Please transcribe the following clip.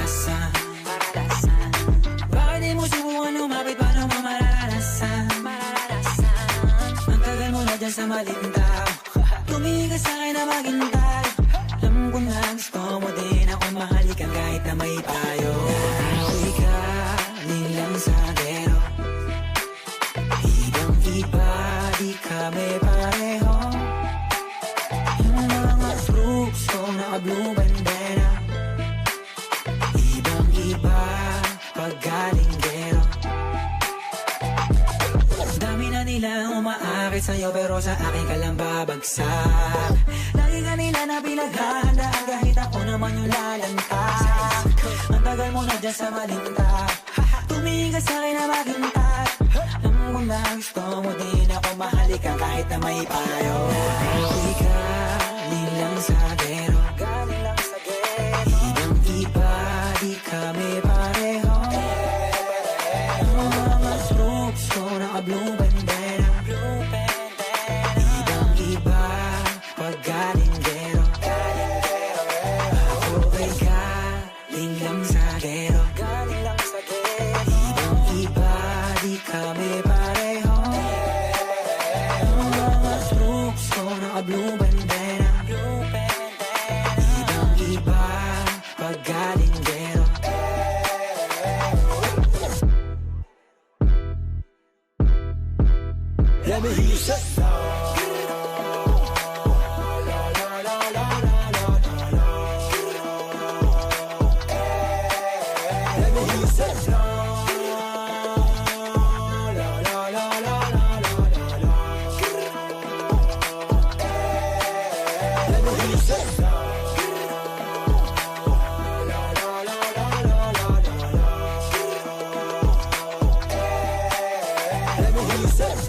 mararanasan. Bakit di mo subukan lumapit, paano mo mararanasan? Ang tagal mo na dyan sa maling tao, tumingin ka sa'kin na maghintay. Alam ko na gusto mo din ako mahalikan kahit na may payo. Ako'y galing lang sa gero, ibang-iba, di kami pareho. Yung mga fruits ko naka-blue bandera, ibang-iba pag galing gero. Dami na nilang umaakit sa'yo pero sa akin ka lang babagsak. Lagi ka nila na pinaghahandaan kahit ako naman yung lalantad. Ang tagal mo na dyan sa malinta, tumingin ka sa'kin na maghintay. Alam mo na gusto mo din ako mahalikan kahit na may payo. Ako'y galing lang sa gero, ibang-iba, di kami pareho. Yung mga troops ko naka-blue bandera, ibang-iba pag galing gero. Ako ay galing lang sa gero, ibang-iba, di kami pareho. Yung mga troops ko naka-blue bandera, ibang-iba pag galing gero. Let me hear you say let me hear you say let me hear you say let me hear you say